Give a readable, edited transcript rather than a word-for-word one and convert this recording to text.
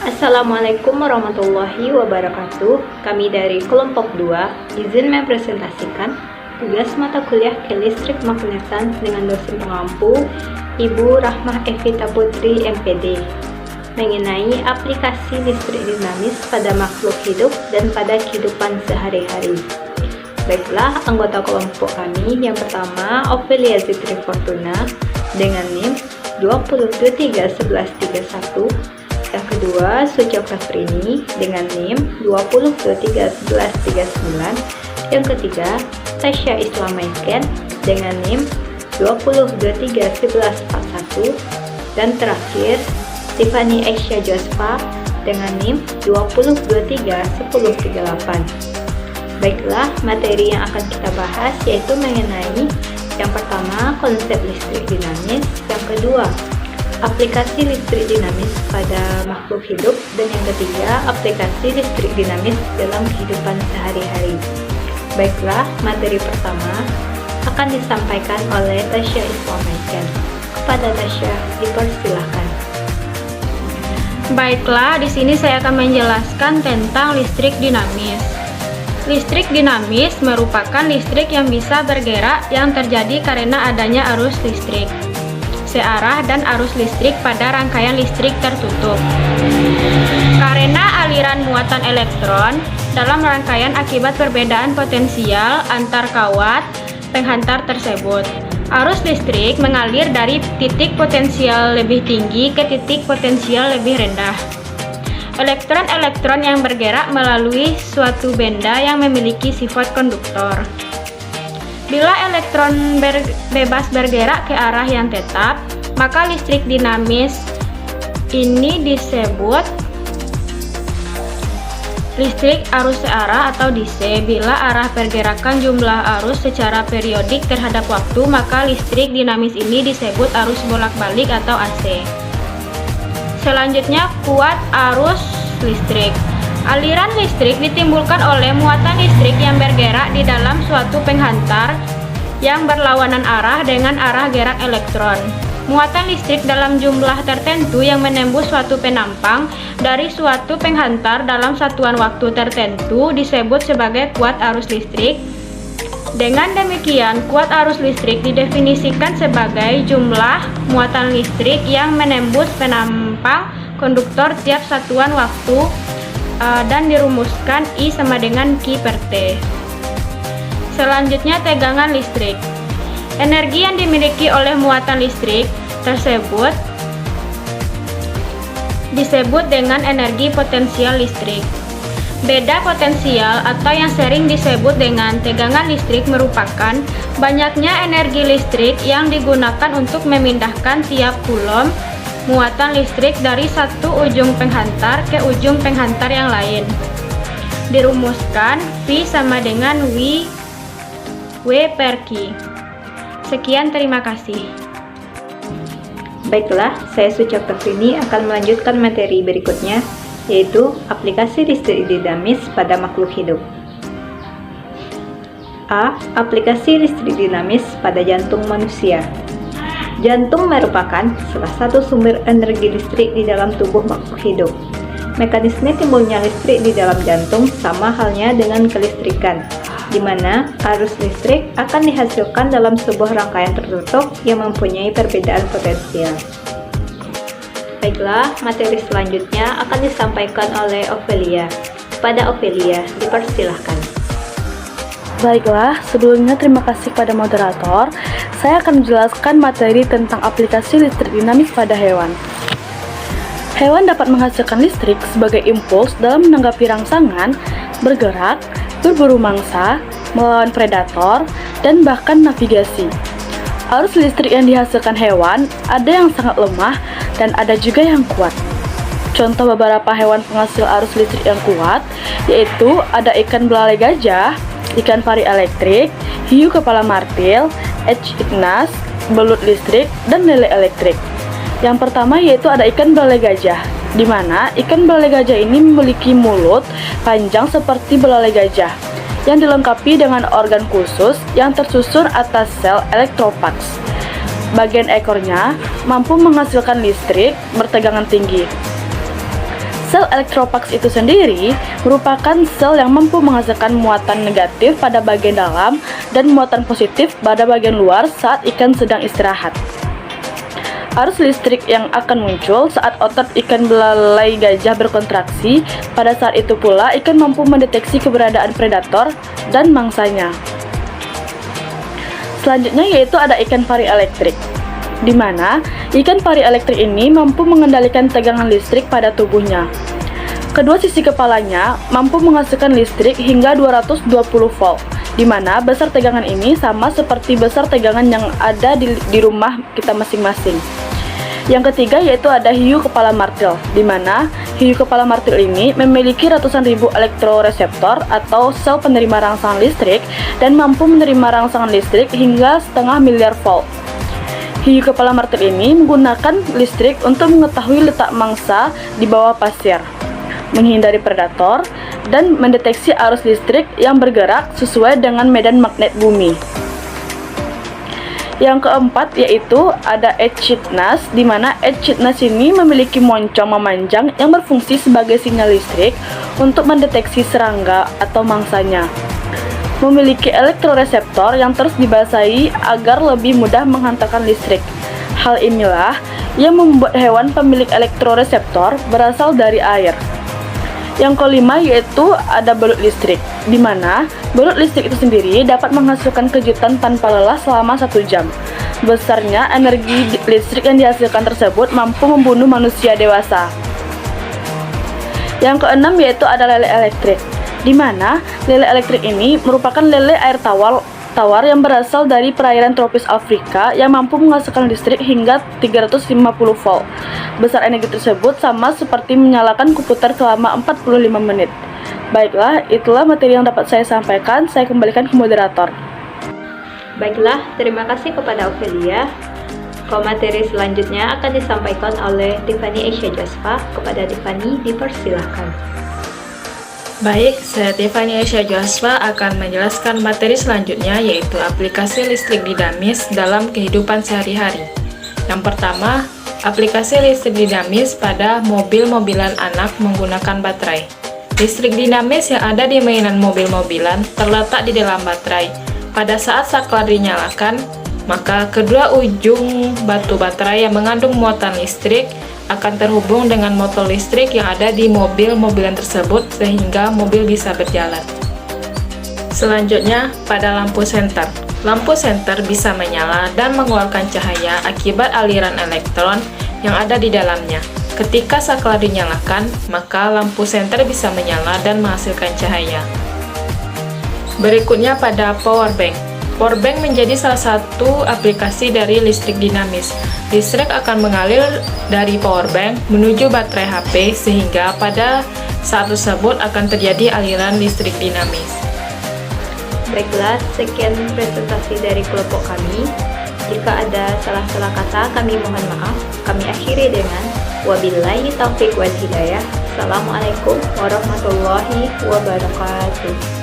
Assalamualaikum warahmatullahi wabarakatuh. Kami dari kelompok 2 izin mempresentasikan tugas mata kuliah Kelistrik Magnetan dengan dosen pengampu Ibu Rahmah Evita Putri MPD mengenai aplikasi listrik dinamis pada makhluk hidup dan pada kehidupan sehari-hari. Baiklah, anggota kelompok kami yang pertama Ophelia Zitri Fortuna dengan NIM 20231131. Yang kedua, Sucok Safrini dengan NIM 20231139. Yang ketiga, Tasya Islamaiken dengan NIM 20231141. Dan terakhir, Tiffany Aisyah Jospa dengan NIM 20231038. Baiklah, materi yang akan kita bahas yaitu mengenai yang pertama, konsep listrik dinamis, yang kedua, aplikasi listrik dinamis pada makhluk hidup, dan yang ketiga, aplikasi listrik dinamis dalam kehidupan sehari-hari. Baiklah, materi pertama akan disampaikan oleh Tasya Islamaiken. Kepada Tasya, dipersilahkan. Baiklah, di sini saya akan menjelaskan tentang listrik dinamis. Listrik dinamis merupakan listrik yang bisa bergerak yang terjadi karena adanya arus listrik searah dan arus listrik pada rangkaian listrik tertutup. Karena aliran muatan elektron dalam rangkaian akibat perbedaan potensial antar kawat penghantar tersebut, arus listrik mengalir dari titik potensial lebih tinggi ke titik potensial lebih rendah. Elektron-elektron yang bergerak melalui suatu benda yang memiliki sifat konduktor. Bila elektron bebas bergerak ke arah yang tetap, maka listrik dinamis ini disebut listrik arus searah atau DC. Bila arah pergerakan jumlah arus secara periodik terhadap waktu, maka listrik dinamis ini disebut arus bolak-balik atau AC. Selanjutnya, kuat arus listrik. Aliran listrik ditimbulkan oleh muatan listrik yang bergerak di dalam suatu penghantar yang berlawanan arah dengan arah gerak elektron. Muatan listrik dalam jumlah tertentu yang menembus suatu penampang dari suatu penghantar dalam satuan waktu tertentu disebut sebagai kuat arus listrik. Dengan demikian, kuat arus listrik didefinisikan sebagai jumlah muatan listrik yang menembus penampang konduktor tiap satuan waktu dan dirumuskan I sama dengan Q per T. Selanjutnya, tegangan listrik. Energi yang dimiliki oleh muatan listrik tersebut disebut dengan energi potensial listrik. Beda potensial atau yang sering disebut dengan tegangan listrik merupakan banyaknya energi listrik yang digunakan untuk memindahkan tiap coulomb muatan listrik dari satu ujung penghantar ke ujung penghantar yang lain. Dirumuskan V sama dengan W per Q. Sekian, terima kasih. Baiklah, saya Sucok Safrini akan melanjutkan materi berikutnya, yaitu aplikasi listrik dinamis pada makhluk hidup. A. Aplikasi listrik dinamis pada jantung manusia. Jantung merupakan salah satu sumber energi listrik di dalam tubuh makhluk hidup. Mekanisme timbulnya listrik di dalam jantung sama halnya dengan kelistrikan, di mana arus listrik akan dihasilkan dalam sebuah rangkaian tertutup yang mempunyai perbedaan potensial. Baiklah, materi selanjutnya akan disampaikan oleh Ophelia. Kepada Ophelia, dipersilahkan. Baiklah, sebelumnya terima kasih pada moderator. Saya akan menjelaskan materi tentang aplikasi listrik dinamis pada hewan. Hewan dapat menghasilkan listrik sebagai impuls dalam menanggapi rangsangan, bergerak, berburu mangsa, melawan predator, dan bahkan navigasi. Arus listrik yang dihasilkan hewan ada yang sangat lemah dan ada juga yang kuat. Contoh beberapa hewan penghasil arus listrik yang kuat yaitu ada ikan belalai gajah, ikan pari elektrik, hiu kepala martil, echidnas, belut listrik, dan lele elektrik. Yang pertama yaitu ada ikan belalai gajah, di mana ikan belalai gajah ini memiliki mulut panjang seperti belalai gajah yang dilengkapi dengan organ khusus yang tersusun atas sel elektrofags. Bagian ekornya mampu menghasilkan listrik bertegangan tinggi. Sel elektropak itu sendiri merupakan sel yang mampu menghasilkan muatan negatif pada bagian dalam dan muatan positif pada bagian luar saat ikan sedang istirahat. Arus listrik yang akan muncul saat otot ikan belalai gajah berkontraksi, pada saat itu pula ikan mampu mendeteksi keberadaan predator dan mangsanya. Selanjutnya yaitu ada ikan pari elektrik, di mana ikan pari elektrik ini mampu mengendalikan tegangan listrik pada tubuhnya. Kedua sisi kepalanya mampu menghasilkan listrik hingga 220 volt, di mana besar tegangan ini sama seperti besar tegangan yang ada di rumah kita masing-masing. Yang ketiga yaitu ada hiu kepala martil, di mana hiu kepala martil ini memiliki ratusan ribu elektroreseptor atau sel penerima rangsangan listrik dan mampu menerima rangsangan listrik hingga 0,5 miliar volt. Hiu kepala martil ini menggunakan listrik untuk mengetahui letak mangsa di bawah pasir, menghindari predator, dan mendeteksi arus listrik yang bergerak sesuai dengan medan magnet bumi. Yang keempat yaitu ada Echidnas, di mana Echidnas ini memiliki moncong memanjang yang berfungsi sebagai sinyal listrik untuk mendeteksi serangga atau mangsanya. Memiliki elektroreseptor yang terus dibasahi agar lebih mudah menghantarkan listrik. Hal inilah yang membuat hewan pemilik elektroreseptor berasal dari air. Yang kelima yaitu ada belut listrik, di mana belut listrik itu sendiri dapat menghasilkan kejutan tanpa lelah selama 1 jam. Besarnya energi listrik yang dihasilkan tersebut mampu membunuh manusia dewasa. Yang keenam yaitu ada lele elektrik, di mana lele elektrik ini merupakan lele air tawar yang berasal dari perairan tropis Afrika yang mampu menghasilkan listrik hingga 350 volt. Besar energi tersebut sama seperti menyalakan komputer selama 45 menit. Baiklah, itulah materi yang dapat saya sampaikan. Saya kembalikan ke moderator. Baiklah, terima kasih kepada Ophelia. Materi selanjutnya akan disampaikan oleh Tiffany Asia Jaspa. Kepada Tiffany, dipersilahkan. Baik, saya Tiffany Asia Jaspa akan menjelaskan materi selanjutnya, yaitu aplikasi listrik dinamis dalam kehidupan sehari-hari. Yang pertama, aplikasi listrik dinamis pada mobil-mobilan anak menggunakan baterai. Listrik dinamis yang ada di mainan mobil-mobilan terletak di dalam baterai. Pada saat saklar dinyalakan, maka kedua ujung batu baterai yang mengandung muatan listrik akan terhubung dengan motor listrik yang ada di mobil-mobilan tersebut sehingga mobil bisa berjalan. Selanjutnya, pada lampu senter. Lampu senter bisa menyala dan mengeluarkan cahaya akibat aliran elektron yang ada di dalamnya. Ketika saklar dinyalakan, maka lampu senter bisa menyala dan menghasilkan cahaya. Berikutnya pada power bank. Powerbank menjadi salah satu aplikasi dari listrik dinamis. Listrik akan mengalir dari powerbank menuju baterai HP sehingga pada saat tersebut akan terjadi aliran listrik dinamis. Baiklah, sekian presentasi dari kelompok kami. Jika ada salah-salah kata, kami mohon maaf. Kami akhiri dengan wabillahi taufiq wal hidayah. Assalamualaikum warahmatullahi wabarakatuh.